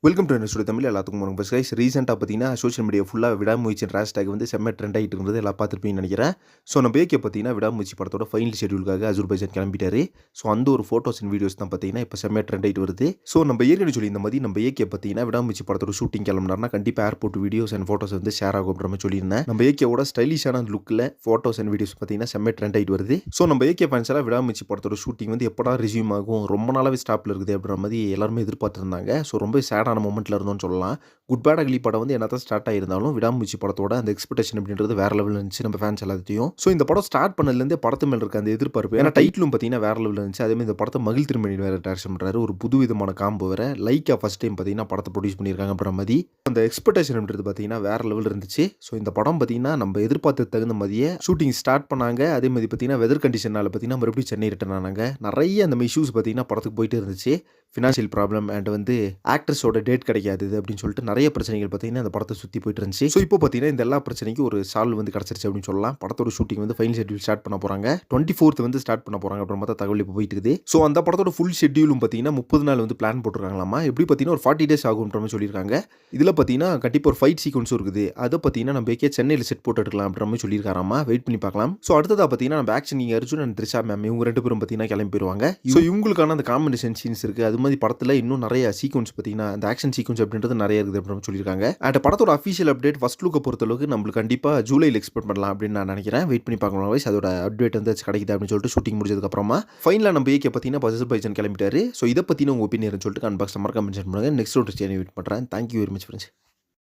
Welcome to studio Tamil. எல்லாத்துக்கும் வணக்கம். Bus guys, ரீசெண்டாக பார்த்தீங்கன்னா சோஷியல் மீடியா ஃபுல்லாக விடாமுயற்சின்ற ஹேஷ்டாக் வந்து செம்ம ட்ரெண்ட் ஆகிட்டு இருந்தது. எல்லாம் பார்த்துருப்பீங்கன்னு நினைக்கிறேன். ஸோ நம்ம ஏகே பார்த்தீங்கன்னா விடாமுயற்சி படத்தோட ஃபைனல் ஷெட்யூலுக்காக அஜர்பைஜான் கிளம்பிட்டாரு. ஸோ அந்த ஒரு ஃபோட்டோஸ் அண்ட் வீடியோஸ் தான் பார்த்தீங்கன்னா இப்போ செம்ம ட்ரெண்ட் ஆகிட்டு வருது. ஸோ நம்ம ஏற்கனவே சொல்லி இந்த மாதிரி நம்ம ஏகே பார்த்தீங்கன்னா விடாமுயற்சி படத்தோட ஷூட்டிங் கிளம்பினார்னா கண்டிப்பாக ஏர்போர்ட் வீடியோஸ் அண்ட் ஃபோட்டோஸ் வந்து ஷேர் ஆகும் மாதிரி சொல்லியிருந்தேன். நம்ம ஏகேவோட ஸ்டைலிஷான லுக்கில் ஃபோட்டோஸ் அண்ட் வீடியோஸ் பார்த்தீங்கன்னா செம்ம ட்ரெண்ட் ஆகிட்டு வருது. ஸோ நம்ம ஏகே ஃபேன்ஸ் எல்லாம் விடாமுயற்சி படத்தோட ஷூட்டிங் வந்து எப்படா ரெஸ்யூம் ஆகும், ரொம்ப நாளாவே ஸ்டாப்பில் இருக்குது அப்படின்ற மாதிரி எல்லாருமே எதிர்பார்த்துருந்தாங்க. ஸோ ரொம்ப சேடான மூமெண்ட்டில் இருந்தோம்னு சொல்லலாம். குட் பேட் அக்லி படம் வந்து என்னதான் ஸ்டார்ட் ஆயிருந்தாலும் விடாமுயற்சி படத்தோட அந்த எக்ஸ்பெக்டேஷன் அப்படின்றது வேற லெவலில் இருந்துச்சு நம்ம ஃபேன்ஸ் எல்லாத்தையும். ஸோ இந்த படம் ஸ்டார்ட் பண்ணதுலேருந்தே படத்து மேல இருக்க அந்த எதிர்பார்ப்பு, ஏன்னா டைட்டிலும் பார்த்தீங்கன்னா வேற லெவலில் இருந்துச்சு. அதேமாதிரி இந்த படத்தை மகிழ் திருமணி வேற டைரக்ஷன் பண்ணுறாரு. ஒரு புது விதமான காம்போ வேற. லைக்கா ஃபர்ஸ்ட் டைம் பார்த்தீங்கன்னா படத்தை ப்ரொடியூஸ் பண்ணியிருக்காங்க அப்படின்ற மாதிரி அந்த எக்ஸ்பெக்டேஷன் அப்படின்றது பார்த்தீங்கன்னா வேற லெவலில் இருந்துச்சு. ஸோ இந்த படம் பார்த்தீங்கன்னா நம்ம எதிர்பார்த்து தகுந்த மாதிரியே ஷூட்டிங் ஸ்டார்ட் பண்ணாங்க. அதே மாதிரி பார்த்தீங்கன்னா வெதர் கண்டிஷனால பார்த்தீங்கன்னா மறுபடியும் சென்னை ரிட்டர்ன் ஆனாங்க. நிறைய அந்த இஷ்யூஸ் பார்த்தீங்கன்னா படத்துக்கு போயிட்டு இருந்துச்சு. ஃபினான்ஷியல் ப்ராப்ளம் அண்ட் வந்து ஆக்ட்ரஸோட டேட் கிடைக்காது அப்படின்னு சொல்லிட்டு நிறைய பிரச்சனைகள் பார்த்தீங்கன்னா அந்த படத்தை சுற்றி போயிட்டு இருந்துச்சு. ஸோ இப்போ பார்த்தீங்கன்னா இந்த எல்லா பிரச்சனைக்கும் ஒரு சால்வ் வந்து கிடச்சிருச்சு அப்படின்னு சொல்லலாம். படத்தோட ஷூட்டிங் வந்து ஃபைனல் ஷெட்யூல் ஸ்டார்ட் பண்ண போகிறாங்க. 24th வந்து ஸ்டார்ட் பண்ண போகிறாங்க அப்புறம் தகவல் இப்போ போயிட்டு இருக்குது. ஸோ அந்த படத்தோட ஃபுல் ஷெட்யூலும் பார்த்தீங்கன்னா 30 நாள் வந்து பிளான் போட்டுருக்காங்களாமா. எப்படி பார்த்தீங்கன்னா ஒரு 40 days ஆகுன்ற மாதிரி சொல்லியிருக்காங்க. இதில் பார்த்தீங்கன்னா கண்டிப்பாக ஒரு ஃபைட் சீக்வன்ஸும் இருக்குது. அதை பார்த்தீங்கன்னா நம்ம சென்னையில் செட் போட்டு எடுக்கலாம் அப்படின்ற மாதிரி சொல்லியிருக்காராமா. வெயிட் பண்ணி பார்க்கலாம். ஸோ அடுத்ததாக பார்த்தீங்கன்னா நம்ம ஆக்ஷன் நீங்கள் அர்ஜுன் அண்ட் த்ரிஷா மேம் இவங்க 2 பேரும் பார்த்தீங்கன்னா கிளம்பி போயிருவாங்க. ஸோ இவங்களுக்கான அந்த காம்பினேஷன் சீன்ஸ் இருக்குது. அது மாதிரி படத்தில் இன்னும் நிறைய சீக்வன்ஸ் பார்த்தீங்கன்னா அந்த ஆக்ஷன் சீக்வன்ஸ் அப்படின்றது நிறைய இருக்குது அப்படின்னு சொல்லியிருக்காங்க. அண்ட் படத்தோட அஃபிஷியல் அப்டேட் ஃபர்ஸ்ட் லுக்கை பொறுத்தளவுக்கு நம்மளுக்கு கண்டிப்பாக ஜூலையில் எக்ஸ்பெக்ட் பண்ணலாம் அப்படின்னு நான் நினைக்கிறேன். வெயிட் பண்ணி பார்க்கலாம். வைஸ் அதோட அப்டேட் வந்து கிடைக்குது அப்படின்னு சொல்லிட்டு ஷூட்டிங் முடிஞ்சதுக்கப்புறமா ஃபைனலாக நம்ம ஏகே பார்த்தீங்கன்னா அஜர்பைஜான் கிளம்பிட்டாரு. ஸோ இதை பற்றின உங்கள் ஒப்பீனியன் சொல்லிட்டு கமெண்ட் பாக்ஸில் மறக்காம மென்ஷன் பண்ணுங்கள். நெக்ஸ்ட் ஒரு சேனல் வெயிட் பண்ணுறேன். Thank you very much friends.